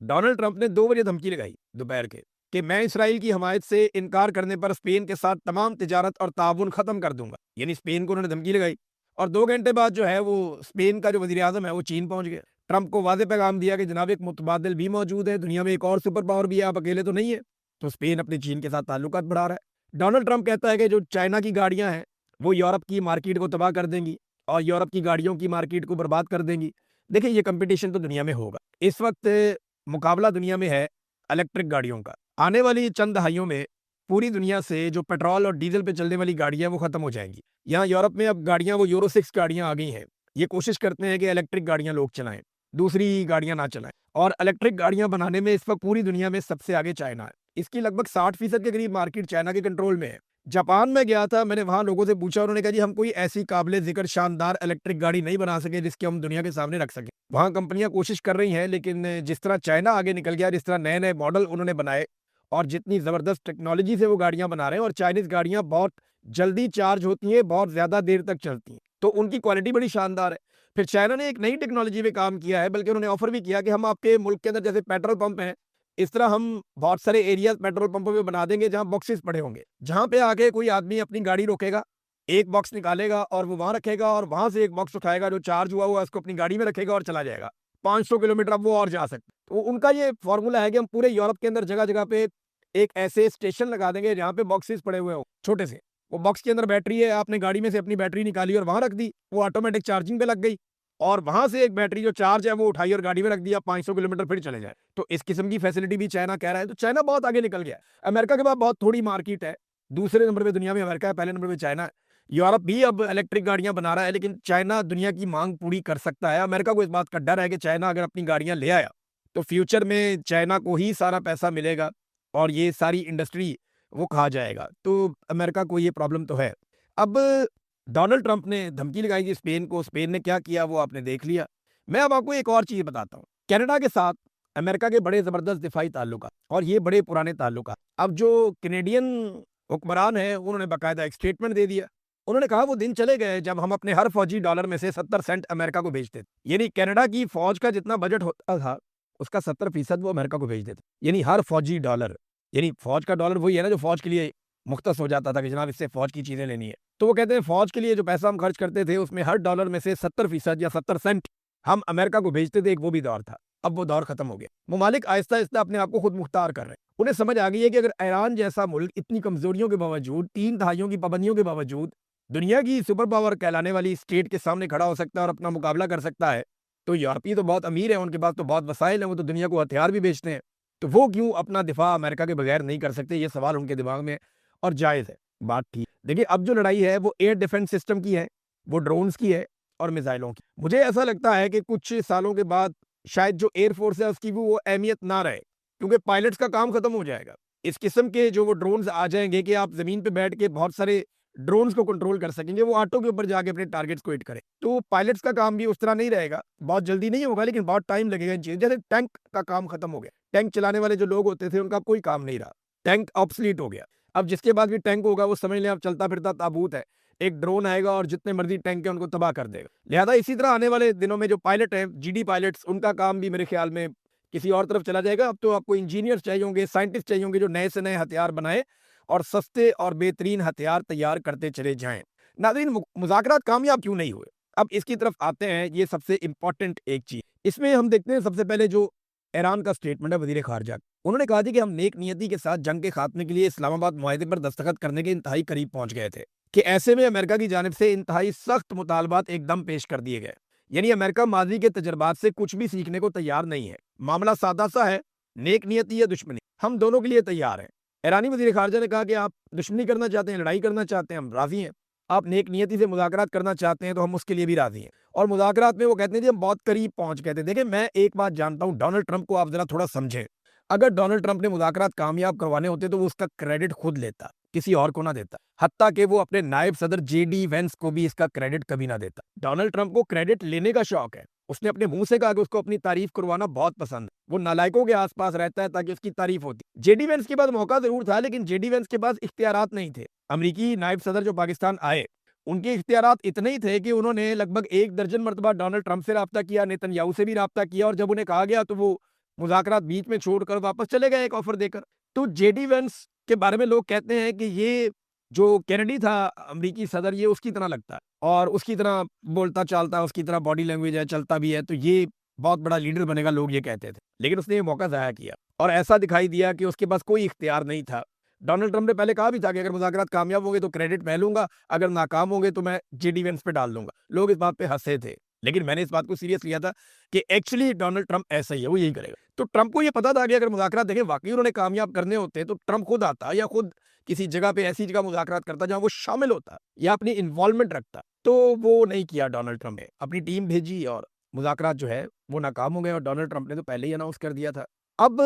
Donald Trump نے 2 بجے دھمکی لگائی دوپہر کے کہ میں اسرائیل کی حمایت سے انکار کرنے پر اسپین کے ساتھ تمام تجارت اور تعاون ختم کر دوں گا. یعنی اسپین کو انہوں نے دھمکی لگائی اور 2 گھنٹے بعد جو ہے وہ اسپین کا جو وزیر اعظم ہے وہ چین پہنچ گیا. ٹرمپ کو واضح پیغام دیا کہ جناب ایک متبادل بھی موجود ہے, دنیا میں ایک اور سپر پاور بھی ہے, آپ اکیلے تو نہیں ہے. تو اسپین اپنے چین کے ساتھ تعلقات بڑھا رہا ہے. ڈونلڈ ٹرمپ کہتا ہے کہ جو چائنا کی گاڑیاں ہیں وہ یورپ کی مارکیٹ کو تباہ کر دیں گی اور یورپ کی گاڑیوں کی مارکیٹ کو برباد کر دیں گی. دیکھیں یہ کمپٹیشن تو دنیا میں ہوگا. اس وقت مقابلہ دنیا میں ہے الیکٹرک گاڑیوں کا. آنے والی چند دہائیوں میں پوری دنیا سے جو پیٹرول اور ڈیزل پہ چلنے والی گاڑیاں وہ ختم ہو جائیں گی. یہاں یورپ میں اب گاڑیاں وہ یورو 6 گاڑیاں آ گئی ہیں. یہ کوشش کرتے ہیں کہ الیکٹرک گاڑیاں لوگ چلائیں, دوسری گاڑیاں نہ چلائیں. اور الیکٹرک گاڑیاں بنانے میں اس وقت پوری دنیا میں سب سے آگے چائنا ہے. اس کی لگ بھگ 60% کے قریب مارکیٹ چائنا کے کنٹرول میں ہے. جاپان میں گیا تھا, میں نے وہاں لوگوں سے پوچھا, انہوں نے کہا جی ہم کوئی ایسی قابل ذکر شاندار الیکٹرک گاڑی نہیں بنا سکے جس کے ہم دنیا کے سامنے رکھ سکیں. وہاں کمپنیاں کوشش کر رہی ہیں, لیکن جس طرح چائنا آگے نکل گیا, جس طرح نئے نئے ماڈل انہوں نے بنائے اور جتنی زبردست ٹیکنالوجی سے وہ گاڑیاں بنا رہے ہیں, اور چائنیز گاڑیاں بہت جلدی چارج ہوتی ہیں, بہت زیادہ دیر تک چلتی ہیں, تو ان کی کوالٹی بڑی شاندار ہے. پھر چائنا نے ایک نئی ٹیکنالوجی پہ کام کیا ہے, بلکہ انہوں نے آفر بھی کیا کہ ہم آپ کے ملک کے اندر جیسے پیٹرول پمپ ہیں اس طرح ہم بہت سارے ایریاز پیٹرول پمپوں پہ بنا دیں گے جہاں باکسز پڑے ہوں گے, جہاں پہ آگے کوئی آدمی اپنی گاڑی روکے گا, ایک باکس نکالے گا اور وہ وہاں رکھے گا, اور وہاں سے ایک باکس اٹھائے گا جو چارج ہوا ہوا اس کو اپنی گاڑی میں رکھے گا اور چلا جائے گا. 500 کلومیٹر اب وہ اور جا سکتے. تو ان کا یہ فارمولا ہے کہ ہم پورے یورپ کے اندر جگہ جگہ پہ ایک ایسے اسٹیشن لگا دیں گے جہاں پہ باکسز پڑے ہوئے ہوں چھوٹے سے. وہ باکس کے اندر بیٹری ہے, آپ نے گاڑی میں سے اپنی بیٹری نکالی اور وہاں رکھ دی, وہ آٹومیٹک چارجنگ پہ لگ گئی, اور وہاں سے ایک بیٹری جو چارج ہے وہ اٹھائی اور گاڑی میں رکھ دیا, 500 کلومیٹر پھر چلے جائے. تو اس قسم کی فیسلٹی بھی چائنا کہہ رہا ہے. تو چائنا بہت آگے نکل گیا ہے. امریکہ کے بعد بہت تھوڑی مارکیٹ ہے, دوسرے نمبر پہ دنیا میں امریکہ ہے, پہلے نمبر پہ چائنا ہے. یورپ بھی اب الیکٹرک گاڑیاں بنا رہا ہے, لیکن چائنا دنیا کی مانگ پوری کر سکتا ہے. امریکہ کو اس بات کا ڈر ہے کہ چائنا اگر اپنی گاڑیاں لے آیا تو فیوچر میں چائنا کو ہی سارا پیسہ ملے گا اور یہ ساری انڈسٹری وہ کھا جائے گا. تو امریکہ کو یہ پرابلم تو ہے. اب ڈونلڈ ٹرمپ نے دھمکی لگائی تھی اسپین کو, اسپین نے کیا کیا وہ آپ نے دیکھ لیا. میں اب آپ کو ایک اور چیز بتاتا ہوں. کینیڈا کے ساتھ امریکہ کے بڑے زبردست دفاعی تعلقات اور یہ بڑے پرانے تعلقات. اب جو کینیڈین حکمران ہیں انہوں نے باقاعدہ ایک اسٹیٹمنٹ دے دیا. انہوں نے کہا وہ دن چلے گئے جب ہم اپنے ہر فوجی ڈالر میں سے 70 سینٹ امریکہ کو بھیجتے تھے. یعنی کینیڈا کی فوج کا جتنا بجٹ ہوتا تھا اس کا 70% وہ امریکہ کو بھیج دیتے. یعنی ہر فوجی ڈالر, یعنی فوج کا ڈالر وہی ہے نا جو فوج کے لیے مختص ہو جاتا تھا کہ جناب اس سے فوج کی چیزیں لینی ہے. تو وہ کہتے ہیں فوج کے لیے جو پیسہ ہم خرچ کرتے تھے اس میں ہر ڈالر میں سے 70% یا 70 سینٹ ہم امریکہ کو بھیجتے تھے. ایک وہ بھی دور تھا, اب وہ دور ختم ہو گیا. ممالک آہستہ آہستہ اپنے آپ کو خود مختار کر رہے ہیں. انہیں سمجھ آ گئی ہے کہ اگر ایران جیسا ملک اتنی کمزوریوں کے باوجود, 3 دہائیوں کی پابندیوں کے باوجود دنیا کی سپر پاور کہلانے والی اسٹیٹ کے سامنے کھڑا ہو سکتا ہے اور اپنا مقابلہ کر سکتا ہے, تو یورپی تو بہت امیر ہیں, ان کے پاس تو بہت وسائل ہیں, وہ تو دنیا کو ہتھیار بھی بیچتے ہیں, تو وہ کیوں اپنا دفاع امریکہ کے بغیر نہیں کر سکتے؟ یہ سوال ان کے دماغ میں اور جائز ہے. بات ٹھیک. دیکھیے اب جو لڑائی ہے وہ ایئر ڈیفنس سسٹم کی ہے, وہ ڈرونز کی ہے اور میزائلوں کی. مجھے ایسا لگتا ہے کہ کچھ سالوں کے بعد شاید جو ایئر فورس ہے اس کی بھی وہ اہمیت نہ رہے, کیونکہ پائلٹس کا کام ختم ہو جائے گا. اس قسم کے جو وہ ڈرونز آ جائیں گے کہ آپ زمین پہ بیٹھ کے بہت سارے ڈرونز کو کنٹرول کر سکیں گے, وہ آٹو کے اوپر جا کے اپنے ٹارگیٹس کو ہٹ کریں. تو پائلٹس کا کام بھی اس طرح نہیں رہے گا, بہت جلدی نہیں ہوگا لیکن بہت ٹائم لگے گا ان چیزیں. جیسے ٹینک کا کام ختم ہو گیا, ٹینک چلانے والے جو لوگ ہوتے تھے ان کا کوئی کام نہیں رہا, ٹینک آبسلیٹ ہو گیا. اب جس کے بعد بھی ٹینک ہوگا وہ سمجھ لیں آپ چلتا پھرتا تابوت ہے, ایک ڈرون آئے گا اور جتنے مرضی ٹینک ہیں ان کو تباہ کر دے گا. لہذا اسی طرح آنے والے دنوں میں جو پائلٹ ہیں, جی ڈی پائلٹس, ان کا کام بھی میرے خیال میں کسی اور طرف چلا جائے گا. اب تو آپ کو انجینئرز چاہیے ہوں گے, سائنٹسٹ چاہیے ہوں گے جو نئے سے نئے ہتھیار بنائے اور سستے اور بہترین ہتھیار تیار کرتے چلے جائیں. ناظرین, مذاکرات کامیاب کیوں نہیں ہوئے؟ اب اس کی طرف آتے ہیں. یہ سب سے امپورٹنٹ ایک چیز اس میں ہم دیکھتے ہیں. سب سے پہلے جو ایران کا اسٹیٹمنٹ ہے وزیر خارجہ, انہوں نے کہا تھی کہ ہم نیک نیتی کے ساتھ جنگ کے خاتمے کے لیے اسلام آباد معاہدے پر دستخط کرنے کے انتہائی قریب پہنچ گئے تھے, کہ ایسے میں امریکہ کی جانب سے انتہائی سخت مطالبات ایک دم پیش کر دیے گئے. یعنی امریکہ ماضی کے تجربات سے کچھ بھی سیکھنے کو تیار نہیں ہے. معاملہ سادہ سا ہے, نیک نیتی یا دشمنی, ہم دونوں کے لیے تیار ہیں. ایرانی وزیر خارجہ نے کہا کہ آپ دشمنی کرنا چاہتے ہیں, لڑائی کرنا چاہتے ہیں, ہم راضی ہیں. آپ نیک نیتی سے مذاکرات کرنا چاہتے ہیں تو ہم اس کے لیے بھی راضی ہیں. اور مذاکرات میں وہ کہتے ہیں کہ ہم بہت قریب پہنچ گئے تھے. دیکھیں, میں ایک بات جانتا ہوں, ڈونلڈ ٹرمپ کو آپ ذرا تھوڑا سمجھیں. اگر ڈونلڈ ٹرمپ نے مذاکرات کامیاب کروانے ہوتے تو وہ اس کا کریڈٹ خود لیتا, کسی اور کو نہ دیتا. حتیٰ کہ وہ اپنے نائب صدر جے ڈی وینس کو بھی اس کا کریڈٹ کبھی نہ دیتا. ڈونلڈ ٹرمپ کو کریڈٹ لینے کا شوق ہے. اس نے اپنے منہ سے کہا کہ اس کو اپنی تعریف کروانا بہت پسند ہے. وہ نالائکوں کے آس پاس رہتا ہے تاکہ اس کی تعریف ہوتی. جے ڈی وینس کے پاس موقع ضرور تھا, لیکن جے ڈی وینس کے پاس اختیارات نہیں تھے. امریکی نائب صدر جو پاکستان آئے, ان کے اختیارات اتنے ہی تھے کہ انہوں نے لگ بھگ 1 درجن مرتبہ ڈونلڈ ٹرمپ سے رابطہ کیا, نیتن یاہو سے بھی رابطہ کیا, اور جب انہیں کہا گیا تو وہ مذاکرات بیچ میں چھوڑ کر واپس چلے گئے ایک آفر دے کر۔ تو جے ڈی وینس کے بارے میں لوگ کہتے ہیں کہ یہ جو کینیڈی تھا امریکی صدر، یہ اس کی طرح لگتا ہے اور اس کی طرح بولتا چالتا ہے، اس کی طرح باڈی لینگویج ہے، چلتا بھی ہے، تو یہ بہت بڑا لیڈر بنے گا، لوگ یہ کہتے تھے۔ لیکن اس نے یہ موقع ضائع کیا اور ایسا دکھائی دیا کہ اس کے پاس کوئی اختیار نہیں تھا۔ ڈونلڈ ٹرمپ نے پہلے کہا بھی تھا کہ اگر مذاکرات کامیاب ہوں گے تو کریڈٹ میں لوں گا، اگر ناکام ہوں گے تو میں جے ڈی وینس پہ ڈال دوں گا۔ لوگ اس بات پہ ہنسے تھے، لیکن میں نے اس بات کو سیریس لیا تھا کہ ایکچولی ڈونلڈ ٹرمپ ایسا ہی ہے، وہ یہی کرے گا۔ تو ٹرمپ کو یہ پتا تھا کہ اگر مذاکرات دیکھیں واقعی انہوں نے کامیاب کرنے ہوتے تو ٹرمپ خود آتا یا خود کسی جگہ پہ ایسی جگہ مذاکرات کرتا جہاں وہ شامل ہوتا یا اپنی انوالومنٹ رکھتا، تو وہ نہیں کیا۔ ڈونلڈ ٹرمپ نے اپنی ٹیم بھیجی اور مذاکرات جو ہے وہ ناکام ہو گئے، اور ڈونلڈ ٹرمپ نے تو پہلے ہی اناؤنس کر دیا تھا۔ اب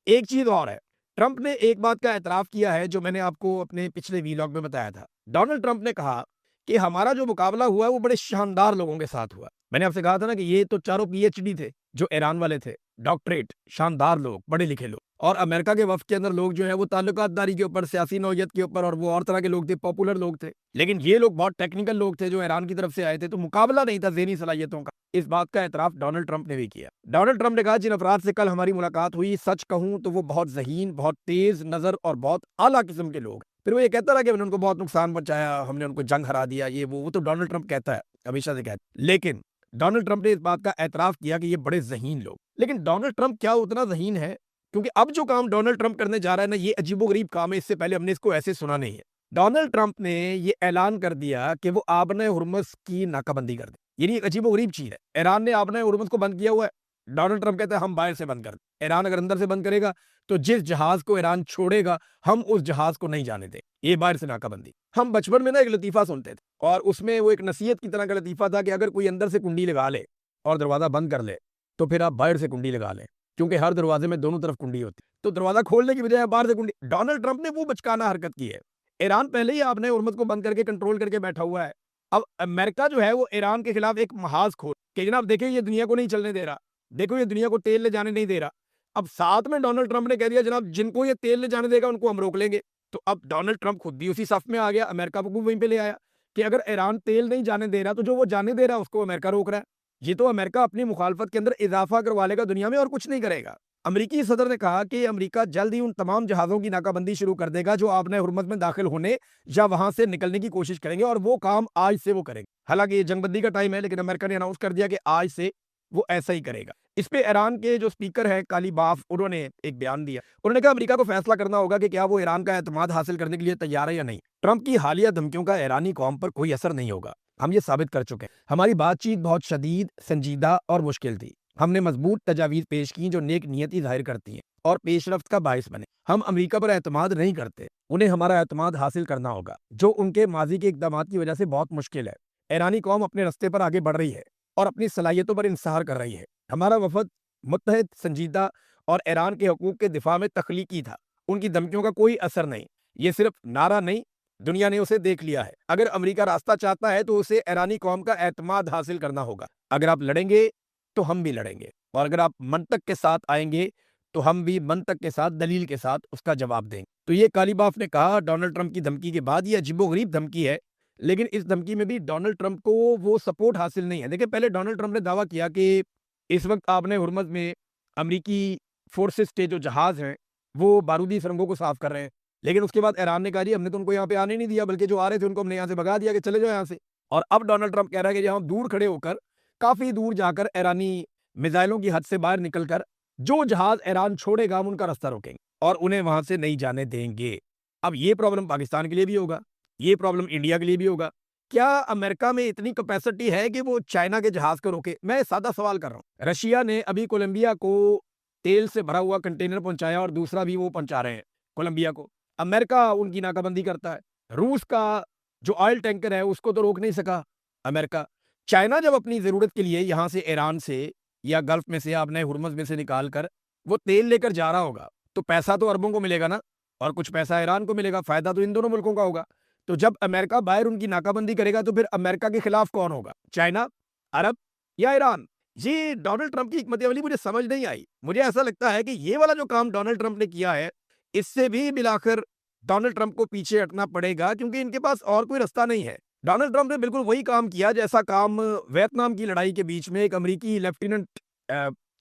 ایک چیز اور ہے، ٹرمپ نے ایک بات کا اعتراف کیا ہے جو میں نے آپ کو اپنے پچھلے ویلاگ میں بتایا تھا۔ ڈونلڈ ٹرمپ نے کہا کہ ہمارا جو مقابلہ ہوا ہے وہ بڑے شاندار لوگوں کے ساتھ ہوا۔ میں نے آپ سے کہا تھا نا کہ یہ تو چاروں پی ایچ ڈی تھے جو ایران والے تھے، ڈاکٹریٹ، شاندار لوگ، پڑھے لکھے لوگ، اور امریکہ کے وفد کے اندر لوگ جو ہیں وہ تعلقات داری کے اوپر، سیاسی نوعیت کے اوپر، اور وہ اور طرح کے لوگ تھے، پاپولر لوگ تھے۔ لیکن یہ لوگ بہت ٹیکنیکل لوگ تھے جو ایران کی طرف سے آئے تھے، تو مقابلہ نہیں تھا ذہنی صلاحیتوں کا۔ اس بات کا اعتراف ڈونلڈ ٹرمپ نے بھی کیا۔ ڈونلڈ ٹرمپ نے کہا جن افراد سے کل ہماری ملاقات ہوئی، سچ کہوں تو وہ بہت ذہین، بہت تیز نظر اور بہت اعلیٰ قسم کے لوگ۔ پھر وہ یہ کہتا رہا کہ ہم نے ان کو بہت نقصان پہنچایا، ہم نے ان کو جنگ ہرا دیا، یہ وہ تو ڈونلڈ ٹرمپ کہتا ہے، ہمیشہ سے کہتا ہے۔ لیکن ڈونلڈ ٹرمپ نے اس بات کا اعتراف کیا کہ یہ بڑے ذہین لوگ۔ لیکن ڈونلڈ ٹرمپ کیا اتنا ذہین ہے؟ کیونکہ اب جو کام ڈونلڈ ٹرمپ کرنے جا رہا ہے نا، یہ عجیب و غریب کام ہے، اس سے پہلے ہم نے اس کو ایسے سنا نہیں ہے۔ ڈونلڈ ٹرمپ نے یہ اعلان کر دیا کہ وہ آبنۂ ہرمز کی ناکہ بندی کر دے۔ یعنی ایک عجیب و غریب چیز ہے، ایران نے آبنۂ ہرمز کو بند کیا ہوا ہے، ڈونلڈ ٹرمپ کہتا ہے ہم باہر سے بند کر دیں۔ ایران اگر اندر سے بند کرے گا تو جس جہاز کو ایران چھوڑے گا ہم اس جہاز کو نہیں جانے دیں، یہ باہر سے ناکہ بندی۔ ہم بچپن میں نا ایک لطیفہ سنتے تھے، اور اس میں وہ ایک نصیحت کی طرح کا لطیفہ تھا کہ اگر کوئی اندر سے کنڈی لگا لے اور دروازہ بند کر لے تو پھر آپ باہر سے کنڈی لگا لیں، کیونکہ ہر دروازے میں دونوں طرف کنڈی ہوتی، تو دروازہ کھولنے کی بجائے باہر سے کنڈی۔ ڈونلڈ ٹرمپ نے وہ بچکانہ حرکت کی ہے۔ ایران پہلے ہی آبنۂ ہرمز کو بند کر کے کنٹرول کر کے بیٹھا ہوا ہے۔ اب امریکہ جو ہے وہ ایران کے خلاف ایک محاذ کھول کہ جناب دیکھیں یہ دنیا کو نہیں چلنے دے رہا، دیکھو یہ دنیا کو تیل لے جانے نہیں دے رہا۔ اب ساتھ میں ڈونلڈ ٹرمپ نے کہہ دیا جناب جن کو یہ تیل لے جانے دے گا ان کو ہم روک لیں گے۔ تو اب ڈونلڈ ٹرمپ خود بھی اسی صف میں آ گیا، امریکہ کو بھی وہیں پہ لے آیا کہ اگر ایران تیل نہیں جانے دے رہا تو جو وہ جانے دے رہا اس کو امریکہ روک رہا ہے۔ یہ تو امریکہ اپنی مخالفت کے اندر اضافہ کروا لے گا دنیا میں، اور کچھ نہیں کرے گا۔ امریکی صدر نے کہا کہ امریکہ جلد ہی ان تمام جہازوں کی ناکہ بندی شروع کر دے گا جو آبنۂ ہرمز میں داخل ہونے یا وہاں سے نکلنے کی کوشش کریں گے، اور وہ کام آج سے وہ کریں گے۔ حالانکہ یہ جنگ بندی کا ٹائم ہے، لیکن امریکہ نے اناؤنس کر دیا کہ آج سے وہ ایسا ہی کرے گا۔ اس پہ ایران کے جو سپیکر ہیں کالی باف، انہوں نے ایک بیان دیا۔ انہوں نے کہا امریکہ کو فیصلہ کرنا ہوگا کہ کیا وہ ایران کا اعتماد حاصل کرنے کے لیے تیار ہے یا نہیں۔ ٹرمپ کی حالیہ دھمکیوں کا ایرانی قوم پر کوئی اثر نہیں ہوگا، ہم یہ ثابت کر چکے ہیں۔ ہماری بات چیت بہت شدید، سنجیدہ اور مشکل تھی۔ ہم نے مضبوط تجاویز پیش کی جو نیک نیتی ظاہر کرتی ہیں اور پیش رفت کا باعث بنے۔ ہم امریکہ پر اعتماد نہیں کرتے، انہیں ہمارا اعتماد حاصل کرنا ہوگا، جو ان کے ماضی کے اقدامات کی وجہ سے بہت مشکل ہے۔ ایرانی قوم اپنے رستے پر آگے بڑھ رہی ہے اور اپنی صلاحیتوں پر انحصار کر رہی ہے۔ ہمارا وفد متحد، سنجیدہ اور ایران کے حقوق کے دفاع میں تخلیقی تھا۔ ان کی دھمکیوں کا کوئی اثر نہیں، یہ صرف نعرہ نہیں، دنیا نے اسے دیکھ لیا ہے۔ اگر امریکہ راستہ چاہتا ہے تو اسے ایرانی قوم کا اعتماد حاصل کرنا ہوگا۔ اگر آپ لڑیں گے تو ہم بھی لڑیں گے، اور اگر آپ منطق کے ساتھ آئیں گے تو ہم بھی منطق کے ساتھ، دلیل کے ساتھ اس کا جواب دیں گے۔ تو یہ کالی باف نے کہا ڈونلڈ ٹرمپ کی دھمکی کے بعد، یہ عجیب و غریب دھمکی ہے، لیکن اس دھمکی میں بھی ڈونلڈ ٹرمپ کو وہ سپورٹ حاصل نہیں ہے۔ دیکھیں پہلے ڈونلڈ ٹرمپ نے دعویٰ کیا کہ اس وقت آبنۂ ہرمز میں امریکی فورسز کے جو جہاز ہیں وہ بارودی سرنگوں کو صاف کر رہے ہیں، لیکن اس کے بعد ایران نے کہا جی ہم نے تو ان کو یہاں پہ آنے نہیں دیا، بلکہ جو آ رہے تھے ان کو ہم نے یہاں سے بھگا دیا کہ چلے جاؤ یہاں سے۔ اور اب ڈونلڈ ٹرمپ کہہ رہا ہے کہ ہم دور کھڑے ہو کر، کافی دور جا کر، ایرانی میزائلوں کی حد سے باہر نکل کر جو جہاز ایران چھوڑے گا ہم ان کا راستہ روکیں گے اور انہیں وہاں سے نہیں جانے دیں گے۔ اب یہ پرابلم پاکستان کے لیے بھی ہوگا، یہ پرابلم انڈیا کے لیے بھی ہوگا۔ کیا امریکہ میں اتنی کیپیسٹی ہے کہ وہ چائنا کے جہاز کو روکے؟ میں سادہ سوال کر رہا ہوں۔ رشیا نے ابھی کولمبیا کو تیل سے بھرا ہوا کنٹینر پہنچایا اور دوسرا بھی وہ پہنچا رہے ہیں کولمبیا کو۔ امریکہ ان کی ناکہ بندی کرتا ہے۔ روس کا جو آئل ٹینکر ہے اس کو تو روک نہیں سکا امریکہ۔ چائنا جب اپنی ضرورت کے لیے یہاں سے ایران سے یا گلف میں سے، آبنۂ ہرمز میں سے نکال کر وہ تیل لے کر جا رہا ہوگا تو پیسہ تو اربوں کو ملے گا نا، اور کچھ پیسہ ایران کو ملے گا، فائدہ تو ان دونوں ملکوں کا ہوگا۔ تو جب امریکہ باہر ان کی ناکہ بندی کرے گا تو پھر امریکہ کے خلاف کون ہوگا؟ چائنا، عرب یا ایران؟ یہ ڈونلڈ ٹرمپ کی حکمت عملی مجھے سمجھ نہیں آئی۔ مجھے ایسا لگتا ہے کہ یہ والا جو کام ڈونلڈ ٹرمپ نے کیا ہے اس سے بھی بالآخر ڈونلڈ ٹرمپ کو پیچھے ہٹنا پڑے گا، کیونکہ ان کے پاس اور کوئی راستہ نہیں ہے۔ ڈونلڈ ٹرمپ نے بالکل وہی کام کیا جیسا کام ویتنام کی لڑائی کے بیچ میں ایک امریکی لیفٹیننٹ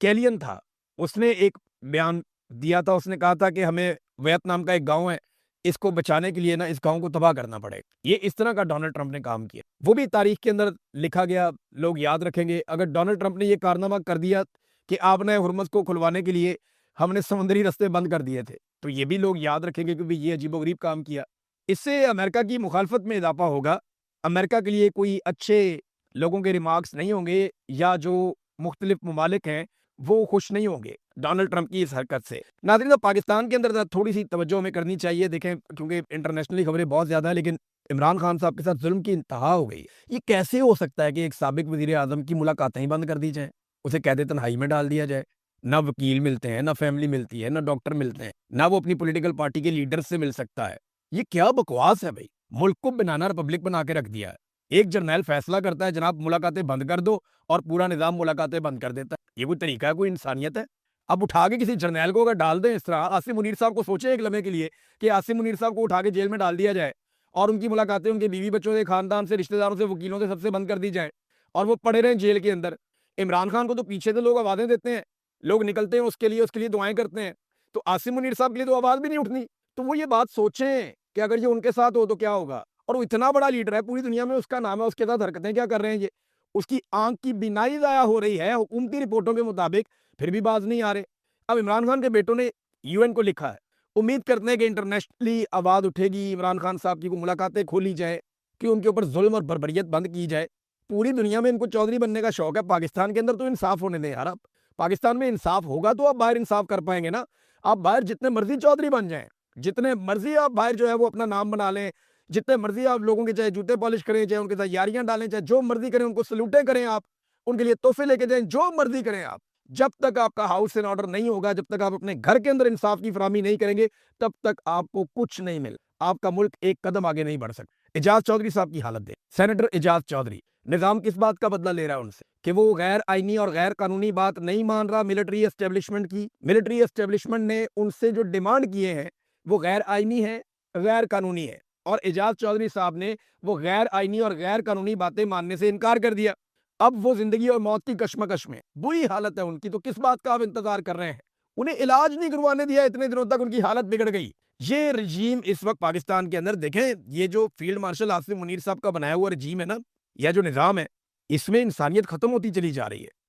کیلین تھا، اس نے ایک بیان دیا تھا، اس نے کہا تھا کہ ہمیں ویتنام کا ایک گاؤں ہے، اس کو بچانے کے لیے نا اس گاؤں کو تباہ کرنا پڑے گا۔ یہ اس طرح کا ڈونلڈ ٹرمپ نے کام کیا، وہ بھی تاریخ کے اندر لکھا گیا، لوگ یاد رکھیں گے۔ اگر ڈونلڈ ٹرمپ نے یہ کارنامہ کر دیا کہ آپ نے ہرمز کو کھلوانے کے لیے ہم نے سمندری رستے بند کر دیے تھے، تو یہ بھی لوگ یاد رکھیں گے کہ یہ عجیب و غریب کام کیا۔ اس سے امریکہ کی مخالفت میں اضافہ ہوگا، امریکہ کے لیے کوئی اچھے لوگوں کے ریمارکس نہیں ہوں گے، یا جو مختلف ممالک ہیں وہ خوش نہیں ہوں گے ڈونلڈ ٹرمپ کی اس حرکت سے۔ ناظرین، پاکستان کے اندر تھوڑی سی توجہ ہمیں کرنی چاہیے، دیکھیں کیونکہ انٹرنیشنلی خبریں بہت زیادہ ہیں، لیکن عمران خان صاحب کے ساتھ ظلم کی انتہا ہو گئی۔ یہ کیسے ہو سکتا ہے کہ ایک سابق وزیر اعظم کی ملاقاتیں ہی بند کر دی جائیں، اسے قید تنہائی میں ڈال دیا جائے، نہ وکیل ملتے ہیں، نہ فیملی ملتی ہے، نہ ڈاکٹر ملتے ہیں، نہ وہ اپنی پولیٹیکل پارٹی کے لیڈر سے مل سکتا ہے۔ یہ کیا بکواس ہے بھائی، ملک کو بنانا ریپبلک بنا کے رکھ دیا ہے۔ ایک جرنیل فیصلہ کرتا ہے جناب ملاقاتیں بند کر دو، اور پورا نظام ملاقاتیں بند کر دیتا ہے۔ یہ کوئی طریقہ ہے، کوئی انسانیت ہے؟ اب اٹھا کے کسی جرنیل کو اگر ڈال دیں اس طرح، عاصم منیر صاحب کو سوچیں ایک لمحے کے لیے کہ عاصم منیر صاحب کو اٹھا کے جیل میں ڈال دیا جائے، اور ان کی ملاقاتیں ان کے بیوی بچوں سے، خاندان سے، رشتہ داروں سے، وکیلوں سے، سب سے بند کر دی جائیں، اور وہ پڑے رہیں جیل کے اندر۔ عمران خان کو تو پیچھے سے لوگ آوازیں دیتے ہیں، لوگ نکلتے ہیں اس کے لیے دعائیں کرتے ہیں، تو عاصم منیر صاحب کے لیے تو آواز بھی نہیں اٹھنی۔ تو وہ یہ بات سوچیں کہ اگر یہ ان کے ساتھ ہو تو کیا ہوگا۔ اور وہ اتنا بڑا لیڈر ہے، پوری دنیا میں اس کا نام ہے، اس کے ساتھ حرکتیں کیا کر رہے ہیں یہ؟ اس کی آنکھ کی بینائی ضائع ہو رہی ہے حکومتی رپورٹوں کے مطابق، پھر بھی باز نہیں آ رہے۔ اب عمران خان کے بیٹوں نے UN کو لکھا ہے، امید کرتے ہیں کہ انٹرنیشنلی آواز اٹھے گی، عمران خان صاحب کی کو ملاقاتیں کھولی جائیں، کہ ان کے اوپر ظلم اور بربریت بند کی جائے۔ پوری دنیا میں ان کو چودھری بننے کا شوق ہے، پاکستان کے اندر تو انصاف ہونے دیں یار۔ آپ پاکستان میں انصاف ہوگا تو آپ باہر انصاف کر پائیں گے نا۔ آپ باہر جتنے مرضی چودھری بن جائیں، جتنے مرضی آپ باہر جو ہے وہ اپنا نام بنا لیں، جتنے مرضی آپ لوگوں کے چاہے جوتے پالش کریں، چاہے ان کے ساتھ یاریاں ڈالیں، چاہے جو مرضی کریں، ان کو سلوٹیں کریں، آپ ان کے لیے تحفے لے کے جائیں، جو مرضی کریں آپ، جب تک آپ کا ہاؤس ان آرڈر نہیں ہوگا، جب تک آپ اپنے گھر کے اندر انصاف کی فراہمی نہیں کریں گے، تب تک آپ کو کچھ نہیں مل، آپ کا ملک ایک قدم آگے نہیں بڑھ سکتا۔ اعجاز چودھری صاحب کی حالت دے، سینیٹر اعجاز چودھری، نظام کس بات کا بدلہ لے رہا ہے ان سے کہ وہ غیر آئینی اور غیر قانونی بات نہیں مان رہا ملٹری اسٹیبلشمنٹ کی۔ ملٹری اسٹیبلشمنٹ نے ان سے جو ڈیمانڈ کیے ہیں وہ غیر آئینی ہے، غیر قانونی ہے، اور اعجاز چودھری صاحب نے وہ غیر آئینی اور غیر قانونی باتیں ماننے سے انکار کر دیا۔ اب وہ زندگی اور موت کی کشمکش میں، بری حالت ہے ان کی، تو کس بات کا آپ انتظار کر رہے ہیں؟ انہیں علاج نہیں کروانے دیا، اتنے دنوں تک ان کی حالت بگڑ گئی۔ یہ رجیم اس وقت پاکستان کے اندر دیکھیں، یہ جو فیلڈ مارشل عاصم منیر صاحب کا بنایا ہوا رجیم ہے نا، یا جو نظام ہے، اس میں انسانیت ختم ہوتی چلی جا رہی ہے۔